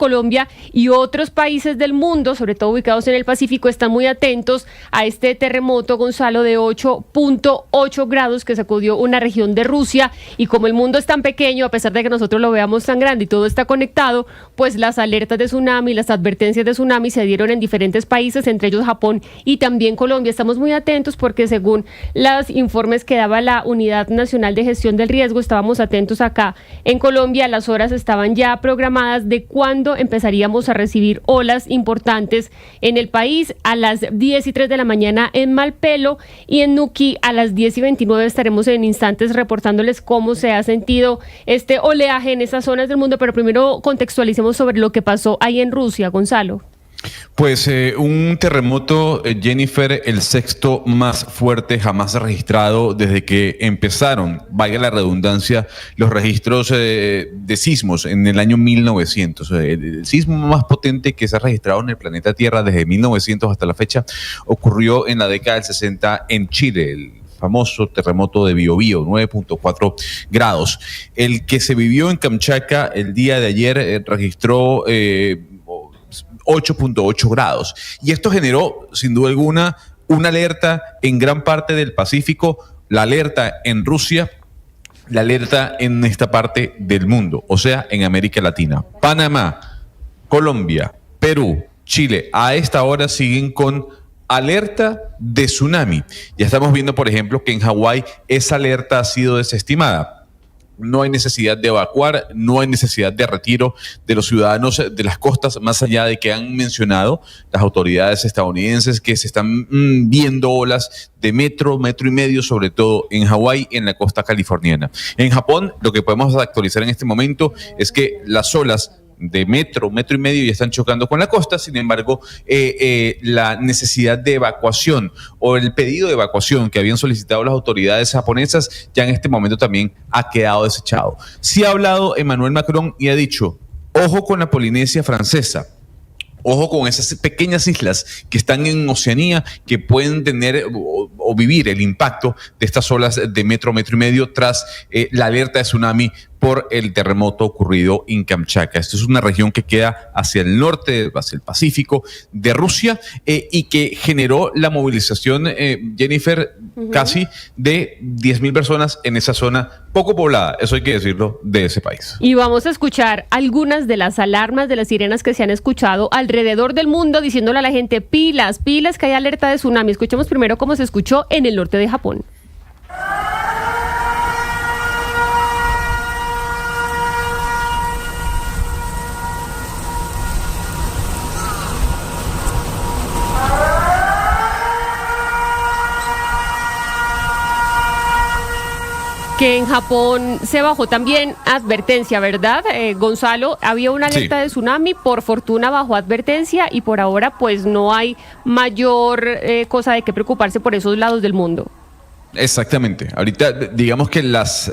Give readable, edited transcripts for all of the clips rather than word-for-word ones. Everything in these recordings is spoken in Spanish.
Colombia y otros países del mundo, sobre todo ubicados en el Pacífico, están muy atentos a este terremoto, Gonzalo, de 8.8 grados que sacudió una región de Rusia. Y como el mundo es tan pequeño, a pesar de que nosotros lo veamos tan grande y todo está conectado, pues las alertas de tsunami, las advertencias de tsunami se dieron en diferentes países, entre ellos Japón y también Colombia. Estamos muy atentos porque según los informes que daba la Unidad Nacional de Gestión del Riesgo, estábamos atentos acá en Colombia. Las horas estaban ya programadas de cuándo empezaríamos a recibir olas importantes en el país. A las 10:03 de la mañana en Malpelo y en Nuquí a las 10:29 estaremos en instantes reportándoles cómo se ha sentido este oleaje en esas zonas del mundo, pero primero contextualicemos sobre lo que pasó ahí en Rusia, Gonzalo. Pues un terremoto, Jennifer, el sexto más fuerte jamás registrado desde que empezaron, valga la redundancia, los registros de sismos en el año 1900. El sismo más potente que se ha registrado en el planeta Tierra desde 1900 hasta la fecha ocurrió en la década del 60 en Chile, el famoso terremoto de Biobío, 9.4 grados. El que se vivió en Kamchatka el día de ayer registró 8.8 grados. Y esto generó, sin duda alguna, una alerta en gran parte del Pacífico, la alerta en Rusia, la alerta en esta parte del mundo, o sea, en América Latina. Panamá, Colombia, Perú, Chile, a esta hora siguen con alerta de tsunami. Ya estamos viendo, por ejemplo, que en Hawái esa alerta ha sido desestimada. No hay necesidad de evacuar, no hay necesidad de retiro de los ciudadanos de las costas, más allá de que han mencionado las autoridades estadounidenses que se están viendo olas de metro y medio, sobre todo en Hawái, en la costa californiana. En Japón, lo que podemos actualizar en este momento es que las olas de metro y medio ya están chocando con la costa. Sin embargo, la necesidad de evacuación o el pedido de evacuación que habían solicitado las autoridades japonesas ya en este momento también ha quedado desechado. Sí ha hablado Emmanuel Macron y ha dicho, ojo con la Polinesia Francesa, ojo con esas pequeñas islas que están en Oceanía que pueden tener o vivir el impacto de estas olas de metro y medio tras la alerta de tsunami por el terremoto ocurrido en Kamchatka. Esto es una región que queda hacia el norte, hacia el Pacífico de Rusia y que generó la movilización, Jennifer, casi de 10.000 personas en esa zona poco poblada, eso hay que decirlo, de ese país. Y vamos a escuchar algunas de las alarmas, de las sirenas que se han escuchado alrededor del mundo, diciéndole a la gente, pilas, que hay alerta de tsunami. Escuchemos primero cómo se escuchó en el norte de Japón. Que en Japón se bajó también advertencia, ¿verdad, Gonzalo? Había una alerta de tsunami, por fortuna bajó advertencia y por ahora pues no hay mayor cosa de qué preocuparse por esos lados del mundo. Exactamente. Ahorita digamos que las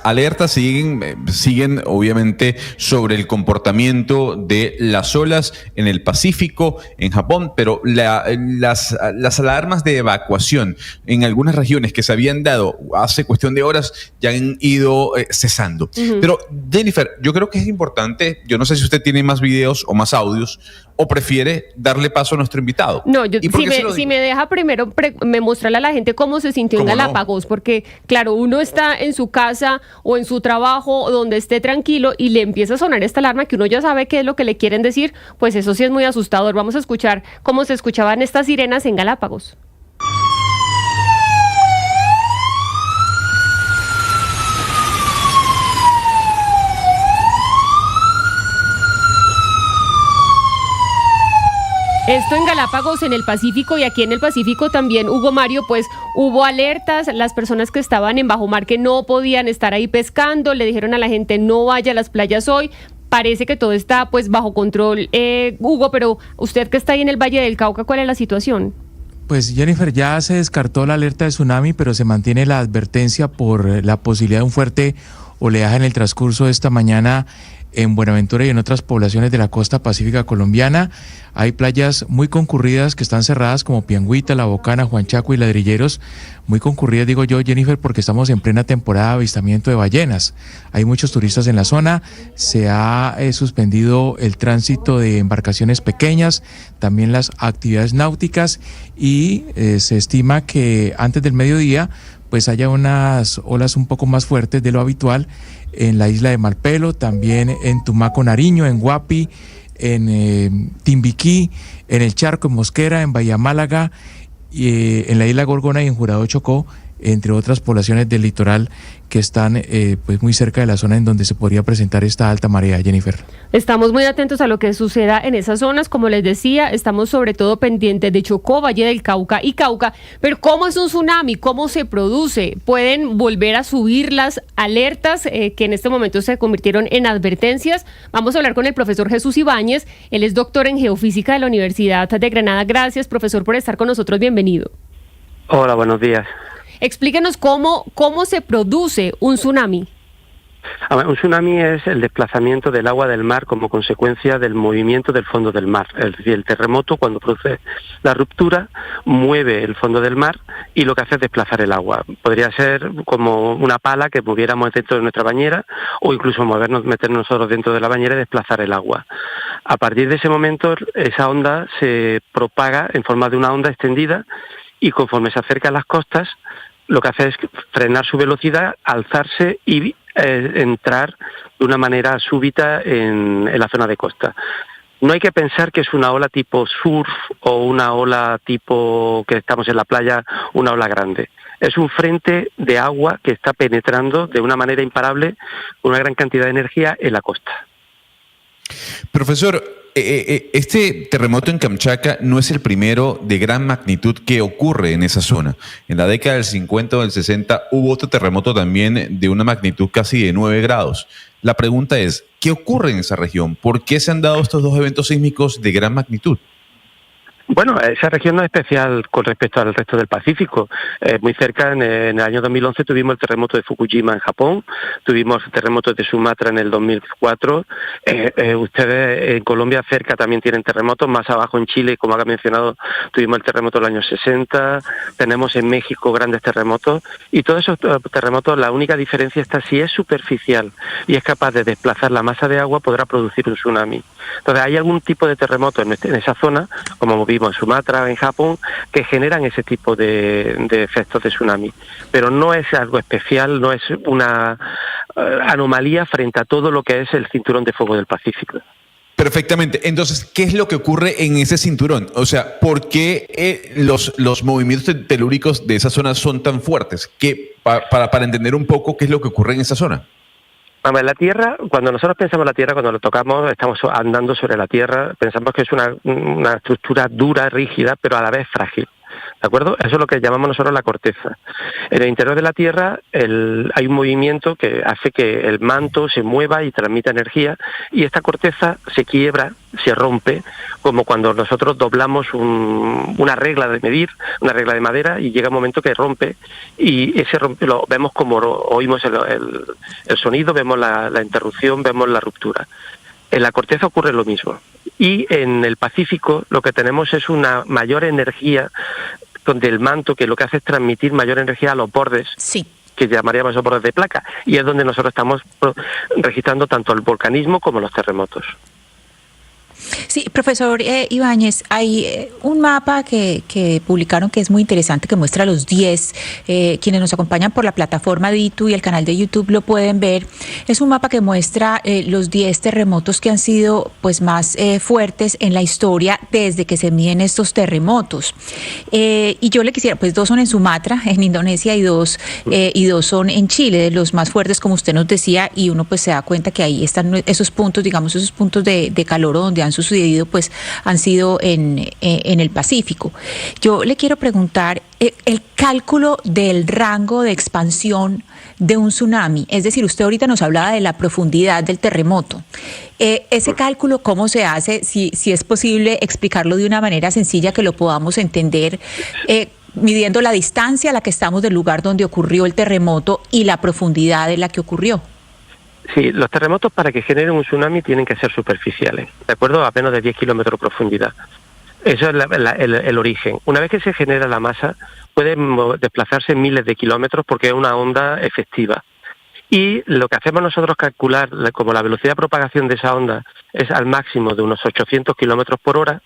alertas siguen obviamente sobre el comportamiento de las olas en el Pacífico, en Japón, pero las alarmas de evacuación en algunas regiones que se habían dado hace cuestión de horas ya han ido cesando. Pero Jennifer, yo creo que es importante, yo no sé si usted tiene más videos o más audios o prefiere darle paso a nuestro invitado. No, yo si me deja primero me mostrarle a la gente cómo se sintió en Galápagos, porque claro, uno está en su casa o en su trabajo donde esté tranquilo y le empieza a sonar esta alarma que uno ya sabe qué es lo que le quieren decir, pues eso sí es muy asustador. Vamos a escuchar cómo se escuchaban estas sirenas en Galápagos. Esto en Galápagos, en el Pacífico, y aquí en el Pacífico también, Hugo Mario, pues hubo alertas, las personas que estaban en bajo mar que no podían estar ahí pescando, le dijeron a la gente no vaya a las playas hoy. Parece que todo está pues bajo control, Hugo, pero usted que está ahí en el Valle del Cauca, ¿cuál es la situación? Pues Jennifer, ya se descartó la alerta de tsunami, pero se mantiene la advertencia por la posibilidad de un fuerte oleaje en el transcurso de esta mañana en Buenaventura y en otras poblaciones de la costa pacífica colombiana. Hay playas muy concurridas que están cerradas como Piangüita, La Bocana, Juan Chaco y Ladrilleros. Muy concurridas, digo yo, Jennifer, porque estamos en plena temporada de avistamiento de ballenas. Hay muchos turistas en la zona, se ha suspendido el tránsito de embarcaciones pequeñas, también las actividades náuticas, y se estima que antes del mediodía pues haya unas olas un poco más fuertes de lo habitual en la isla de Malpelo, también en Tumaco, Nariño, en Guapi, en Timbiquí, en el Charco, en Mosquera, en Bahía Málaga, y en la isla Gorgona y en Jurado Chocó, entre otras poblaciones del litoral que están pues muy cerca de la zona en donde se podría presentar esta alta marea, Jennifer. Estamos muy atentos a lo que suceda en esas zonas, como les decía, estamos sobre todo pendientes de Chocó, Valle del Cauca y Cauca, pero ¿cómo es un tsunami? ¿Cómo se produce? ¿Pueden volver a subir las alertas que en este momento se convirtieron en advertencias? Vamos a hablar con el profesor Jesús Ibáñez, él es doctor en geofísica de la Universidad de Granada. Gracias, profesor, por estar con nosotros, bienvenido. Hola, buenos días. Explíquenos cómo se produce un tsunami. Un tsunami es el desplazamiento del agua del mar como consecuencia del movimiento del fondo del mar. Es decir, el terremoto, cuando produce la ruptura, mueve el fondo del mar y lo que hace es desplazar el agua. Podría ser como una pala que moviéramos dentro de nuestra bañera, o incluso meternos nosotros dentro de la bañera y desplazar el agua. A partir de ese momento, esa onda se propaga en forma de una onda extendida y conforme se acerca a las costas, lo que hace es frenar su velocidad, alzarse y entrar de una manera súbita en la zona de costa. No hay que pensar que es una ola tipo surf o una ola tipo que estamos en la playa, una ola grande. Es un frente de agua que está penetrando de una manera imparable con una gran cantidad de energía en la costa. Profesor, este terremoto en Kamchatka no es el primero de gran magnitud que ocurre en esa zona. En la década del 50 o del 60 hubo otro terremoto también de una magnitud casi de 9 grados. La pregunta es, ¿qué ocurre en esa región? ¿Por qué se han dado estos dos eventos sísmicos de gran magnitud? Bueno, esa región no es especial con respecto al resto del Pacífico. Muy cerca, en el año 2011, tuvimos el terremoto de Fukushima en Japón, tuvimos el terremoto de Sumatra en el 2004. Ustedes en Colombia cerca también tienen terremotos, más abajo en Chile, como ha mencionado, tuvimos el terremoto del año 60, tenemos en México grandes terremotos, y todos esos terremotos, la única diferencia está si es superficial y es capaz de desplazar la masa de agua, podrá producir un tsunami. Entonces hay algún tipo de terremoto en esa zona, como vimos en Sumatra, en Japón, que generan ese tipo de efectos de tsunami. Pero no es algo especial, no es una anomalía frente a todo lo que es el cinturón de fuego del Pacífico. Perfectamente. Entonces, ¿qué es lo que ocurre en ese cinturón? O sea, ¿por qué los movimientos telúricos de esa zona son tan fuertes? Para entender un poco qué es lo que ocurre en esa zona. La Tierra, cuando nosotros pensamos en la Tierra, cuando lo tocamos, estamos andando sobre la Tierra, pensamos que es una estructura dura, rígida, pero a la vez frágil. ¿De acuerdo? Eso es lo que llamamos nosotros la corteza. En el interior de la Tierra hay un movimiento que hace que el manto se mueva y transmita energía, y esta corteza se quiebra, se rompe, como cuando nosotros doblamos una regla de medir, una regla de madera, y llega un momento que rompe, y ese rompe lo vemos como oímos el sonido, vemos la interrupción, vemos la ruptura. En la corteza ocurre lo mismo. Y en el Pacífico lo que tenemos es una mayor energía, donde el manto, que lo que hace es transmitir mayor energía a los bordes, sí, que llamaríamos esos bordes de placa, y es donde nosotros estamos registrando tanto el volcanismo como los terremotos. Sí, profesor Ibáñez, hay un mapa que publicaron que es muy interesante, que muestra los 10, quienes nos acompañan por la plataforma Ditu y el canal de YouTube lo pueden ver. Es un mapa que muestra los 10 terremotos que han sido pues más fuertes en la historia desde que se miden estos terremotos. Y yo le quisiera, pues 2 son en Sumatra, en Indonesia, y dos son en Chile, de los más fuertes, como usted nos decía, y uno pues se da cuenta que ahí están esos puntos, digamos, esos puntos de calor donde han sucedido, pues han sido en el Pacífico. Yo le quiero preguntar el cálculo del rango de expansión de un tsunami, es decir, usted ahorita nos hablaba de la profundidad del terremoto. Ese cálculo, ¿cómo se hace? Si es posible explicarlo de una manera sencilla que lo podamos entender, midiendo la distancia a la que estamos del lugar donde ocurrió el terremoto y la profundidad en la que ocurrió. Sí, los terremotos para que generen un tsunami tienen que ser superficiales, ¿de acuerdo? A menos de 10 kilómetros de profundidad. Eso es el origen. Una vez que se genera la masa, puede desplazarse miles de kilómetros porque es una onda efectiva. Y lo que hacemos nosotros calcular, como la velocidad de propagación de esa onda es al máximo de unos 800 kilómetros por hora,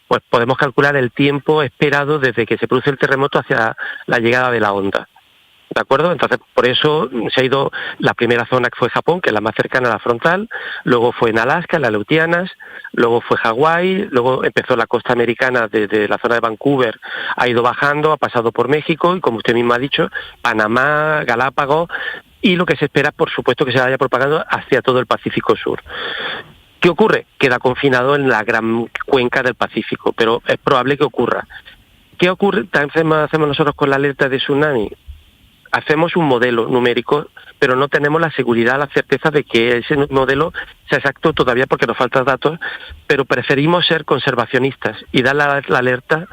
pues podemos calcular el tiempo esperado desde que se produce el terremoto hacia la llegada de la onda. ¿De acuerdo? Entonces, por eso se ha ido, la primera zona que fue Japón, que es la más cercana a la frontal, luego fue en Alaska, en las Aleutianas, luego fue Hawái, luego empezó la costa americana desde la zona de Vancouver, ha ido bajando, ha pasado por México y, como usted mismo ha dicho, Panamá, Galápagos, y lo que se espera, por supuesto, que se vaya propagando hacia todo el Pacífico Sur. ¿Qué ocurre? Queda confinado en la gran cuenca del Pacífico, pero es probable que ocurra. ¿Qué ocurre? También hacemos nosotros con la alerta de tsunami. Hacemos un modelo numérico, pero no tenemos la seguridad, la certeza de que ese modelo sea exacto todavía porque nos faltan datos, pero preferimos ser conservacionistas y dar la alerta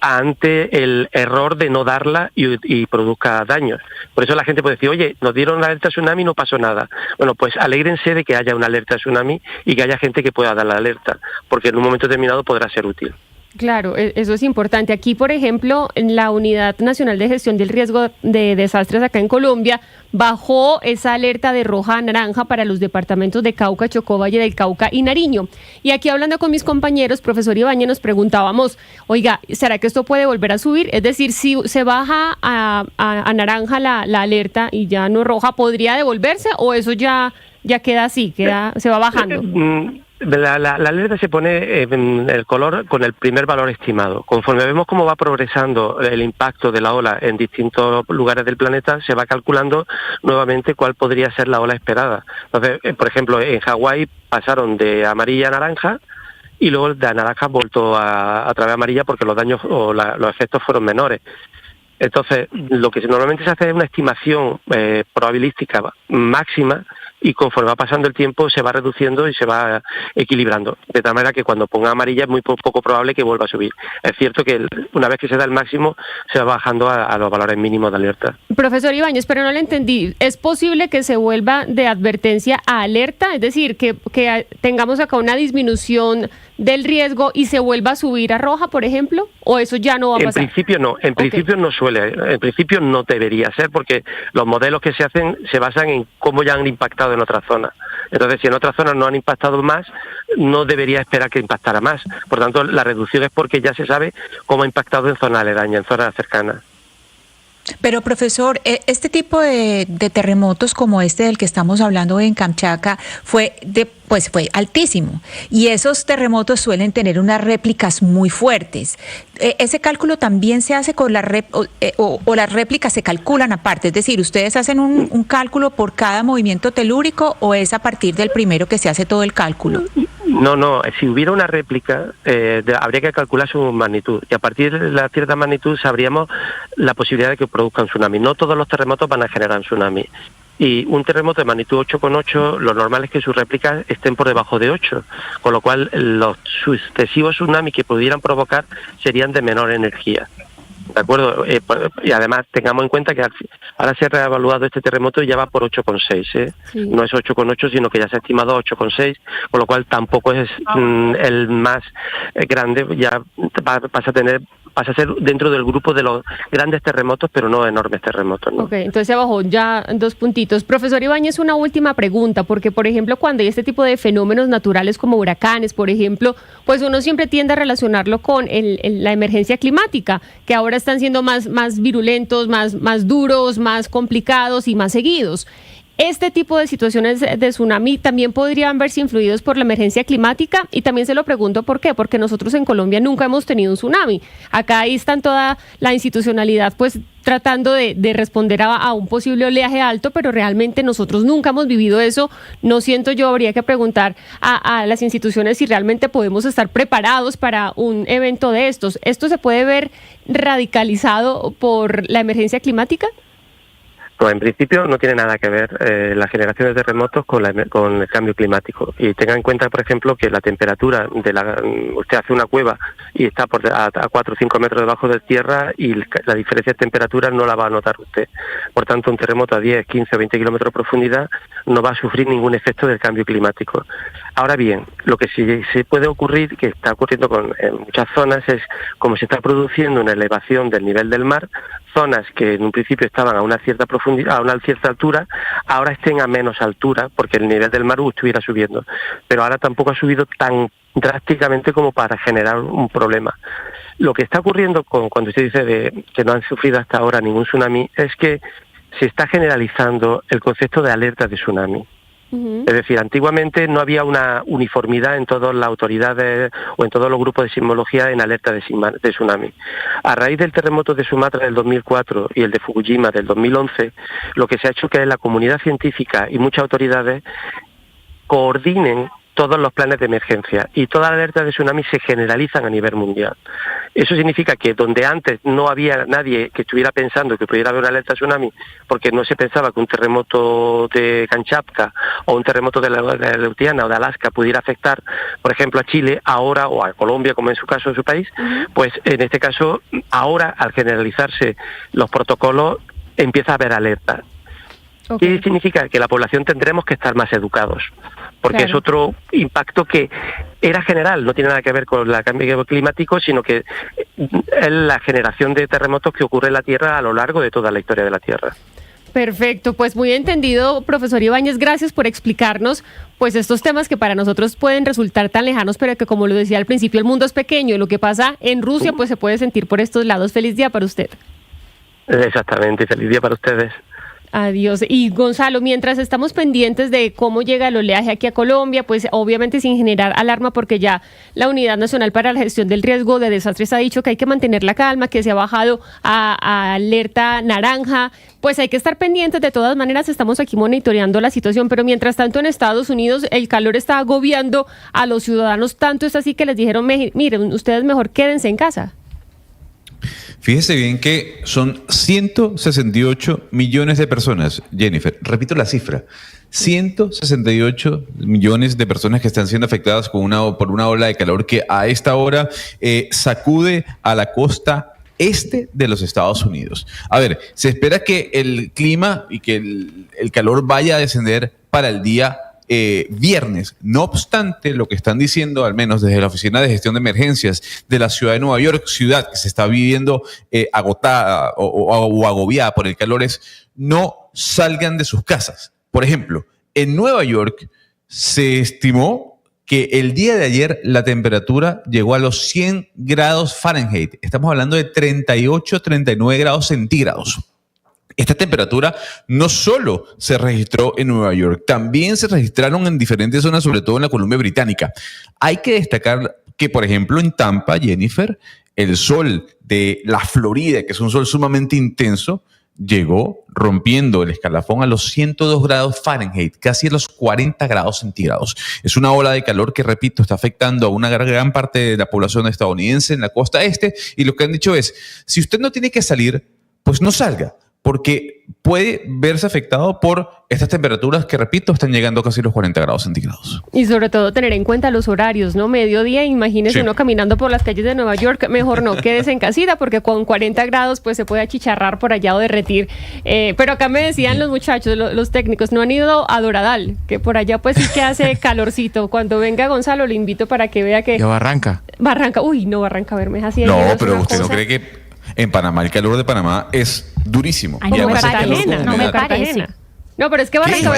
ante el error de no darla y produzca daños. Por eso la gente puede decir, oye, nos dieron la alerta tsunami y no pasó nada. Bueno, pues alégrense de que haya una alerta tsunami y que haya gente que pueda dar la alerta, porque en un momento determinado podrá ser útil. Claro, eso es importante. Aquí, por ejemplo, en la Unidad Nacional de Gestión del Riesgo de Desastres acá en Colombia, bajó esa alerta de roja a naranja para los departamentos de Cauca, Chocó, Valle del Cauca y Nariño. Y aquí, hablando con mis compañeros, profesor Ibáñez, nos preguntábamos, oiga, ¿será que esto puede volver a subir? Es decir, si se baja a naranja la alerta y ya no roja, ¿podría devolverse o eso ya queda así, se va bajando? La alerta se pone en el color con el primer valor estimado. Conforme vemos cómo va progresando el impacto de la ola en distintos lugares del planeta, se va calculando nuevamente cuál podría ser la ola esperada. Entonces, por ejemplo, en Hawái pasaron de amarilla a naranja y luego de naranja vuelto a través de amarilla porque los daños o los efectos fueron menores. Entonces, lo que normalmente se hace es una estimación probabilística máxima y conforme va pasando el tiempo se va reduciendo y se va equilibrando. De tal manera que cuando ponga amarilla es muy poco probable que vuelva a subir. Es cierto que una vez que se da el máximo se va bajando a los valores mínimos de alerta. Profesor Ibáñez, pero no le entendí. ¿Es posible que se vuelva de advertencia a alerta? Es decir, que tengamos acá una disminución del riesgo y se vuelva a subir a roja, por ejemplo, ¿o eso ya no va a pasar? En principio no, principio no suele, en principio no debería ser porque los modelos que se hacen se basan en cómo ya han impactado en otras zonas. Entonces, si en otras zonas no han impactado más, no debería esperar que impactara más. Por tanto, la reducción es porque ya se sabe cómo ha impactado en zonas aledañas, en zonas cercanas. Pero, profesor, este tipo de terremotos como este del que estamos hablando en Kamchatka fue altísimo. Y esos terremotos suelen tener unas réplicas muy fuertes. ¿Ese cálculo también se hace con o las réplicas se calculan aparte? Es decir, ¿ustedes hacen un cálculo por cada movimiento telúrico o es a partir del primero que se hace todo el cálculo? No, si hubiera una réplica, habría que calcular su magnitud y a partir de la cierta magnitud sabríamos la posibilidad de que produzca un tsunami. No todos los terremotos van a generar un tsunami. Y un terremoto de magnitud 8,8, lo normal es que sus réplicas estén por debajo de 8, con lo cual los sucesivos tsunamis que pudieran provocar serían de menor energía. ¿De acuerdo? Y además tengamos en cuenta que ahora se ha reevaluado este terremoto y ya va por 8,6. Sí. No es 8,8, sino que ya se ha estimado 8,6, con lo cual tampoco es el más grande, ya pasa a ser dentro del grupo de los grandes terremotos, pero no enormes terremotos, ¿no? Ok, entonces se bajó ya 2 puntitos. Profesor Ibáñez, una última pregunta, porque por ejemplo cuando hay este tipo de fenómenos naturales como huracanes, por ejemplo, pues uno siempre tiende a relacionarlo con la emergencia climática, que ahora están siendo más virulentos, más duros, más complicados y más seguidos. Este tipo de situaciones de tsunami también podrían verse influidos por la emergencia climática y también se lo pregunto por qué, porque nosotros en Colombia nunca hemos tenido un tsunami. Acá ahí están toda la institucionalidad pues tratando de responder a un posible oleaje alto, pero realmente nosotros nunca hemos vivido eso. No siento yo, habría que preguntar a las instituciones si realmente podemos estar preparados para un evento de estos. ¿Esto se puede ver radicalizado por la emergencia climática? No, en principio no tiene nada que ver la generación de terremotos con el cambio climático. Y tenga en cuenta, por ejemplo, que la temperatura usted hace una cueva y está a 4 o 5 metros debajo de tierra y la diferencia de temperatura no la va a notar usted. Por tanto, un terremoto a 10, 15 o 20 kilómetros de profundidad no va a sufrir ningún efecto del cambio climático. Ahora bien, lo que sí puede ocurrir, que está ocurriendo en muchas zonas, es como se está produciendo una elevación del nivel del mar, zonas que en un principio estaban a una cierta profundidad, a una cierta altura, ahora estén a menos altura porque el nivel del mar estuviera subiendo, pero ahora tampoco ha subido tan drásticamente como para generar un problema. Lo que está ocurriendo cuando usted dice que no han sufrido hasta ahora ningún tsunami es que se está generalizando el concepto de alerta de tsunami. Es decir, antiguamente no había una uniformidad en todas las autoridades o en todos los grupos de sismología en alerta de tsunami. A raíz del terremoto de Sumatra del 2004 y el de Fukushima del 2011, lo que se ha hecho es que la comunidad científica y muchas autoridades coordinen todos los planes de emergencia y todas las alertas de tsunami se generalizan a nivel mundial. Eso significa que donde antes no había nadie que estuviera pensando que pudiera haber una alerta de tsunami porque no se pensaba que un terremoto de Kamchatka o un terremoto de la Aleutiana o de Alaska pudiera afectar, por ejemplo, a Chile ahora o a Colombia, como en su caso, en su país, pues en este caso, ahora, al generalizarse los protocolos, empieza a haber alerta. Okay. ¿Qué significa? Que la población tendremos que estar más educados, porque claro, es otro impacto que era general, no tiene nada que ver con el cambio climático, sino que es la generación de terremotos que ocurre en la Tierra a lo largo de toda la historia de la Tierra. Perfecto, pues muy entendido, profesor Ibáñez, gracias por explicarnos pues estos temas que para nosotros pueden resultar tan lejanos, pero que, como lo decía al principio, el mundo es pequeño y lo que pasa en Rusia pues se puede sentir por estos lados. Feliz día para usted. Exactamente, feliz día para ustedes. Adiós. Y Gonzalo, mientras estamos pendientes de cómo llega el oleaje aquí a Colombia, pues obviamente sin generar alarma, porque ya la Unidad Nacional para la Gestión del Riesgo de Desastres ha dicho que hay que mantener la calma, que se ha bajado a alerta naranja, pues hay que estar pendientes. De todas maneras, estamos aquí monitoreando la situación, pero mientras tanto en Estados Unidos el calor está agobiando a los ciudadanos, tanto es así que les dijeron, miren, ustedes mejor quédense en casa. Fíjese bien que son 168 millones de personas, Jennifer, repito la cifra, 168 millones de personas que están siendo afectadas por una ola de calor que a esta hora sacude a la costa este de los Estados Unidos. A ver, se espera que el clima y que el calor vaya a descender para el día viernes. No obstante, lo que están diciendo, al menos desde la Oficina de Gestión de Emergencias de la ciudad de Nueva York, ciudad que se está viviendo agotada o agobiada por el calor, es no salgan de sus casas. Por ejemplo, en Nueva York se estimó que el día de ayer la temperatura llegó a los 100 grados Fahrenheit. Estamos hablando de 38, 39 grados centígrados. Esta temperatura no solo se registró en Nueva York, también se registraron en diferentes zonas, sobre todo en la Columbia Británica. Hay que destacar que, por ejemplo, en Tampa, Jennifer, el sol de la Florida, que es un sol sumamente intenso, llegó rompiendo el escalafón a los 102 grados Fahrenheit, casi a los 40 grados centígrados. Es una ola de calor que, repito, está afectando a una gran parte de la población estadounidense en la costa este, y lo que han dicho es, si usted no tiene que salir, pues no salga, porque puede verse afectado por estas temperaturas que, repito, están llegando casi a los 40 grados centígrados. Y sobre todo tener en cuenta los horarios, ¿no? Mediodía, imagínese uno caminando por las calles de Nueva York, mejor no, quédese en casita, porque con 40 grados pues se puede achicharrar por allá o derretir. Pero acá me decían los muchachos, los técnicos, no han ido a Doradal, que por allá pues sí que hace calorcito. Cuando venga Gonzalo, le invito para que vea que... ¿Y a Barranca? Barranca, uy, no, Barranca Bermeja, así. No, pero usted no cree que en Panamá el calor de Panamá es durísimo. Ay, no, me parece. No, pero es que Barranca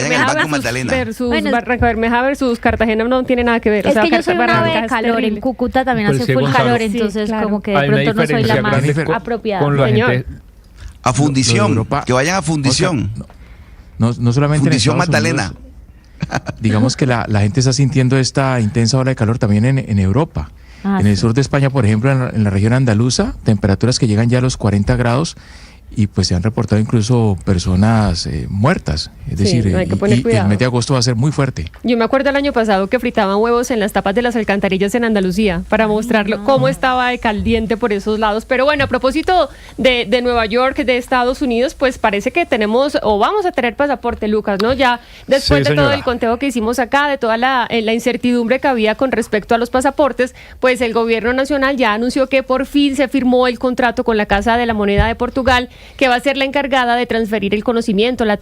Bermeja versus Cartagena no tiene nada que ver. Es que yo soy una ave de calor, en Cúcuta también hace full calor, entonces como que de pronto no soy la más apropiada. Con la gente a fundición, que vayan a fundición. No solamente fundición Magdalena. Digamos que la gente está sintiendo esta intensa ola de calor también en Europa. En el sur de España, por ejemplo, en la región andaluza, temperaturas que llegan ya a los 40 grados, y pues se han reportado incluso personas muertas. Es decir, no hay que poner cuidado. El mes de agosto va a ser muy fuerte. Yo me acuerdo el año pasado que fritaban huevos en las tapas de las alcantarillas en Andalucía para mostrarlo cómo estaba de caliente por esos lados. Pero bueno, a propósito de Nueva York, de Estados Unidos, pues parece que tenemos o vamos a tener pasaporte, Lucas, ¿no? Ya después de todo el conteo que hicimos acá, de toda la incertidumbre que había con respecto a los pasaportes, pues el gobierno nacional ya anunció que por fin se firmó el contrato con la Casa de la Moneda de Portugal, que va a ser la encargada de transferir el conocimiento, la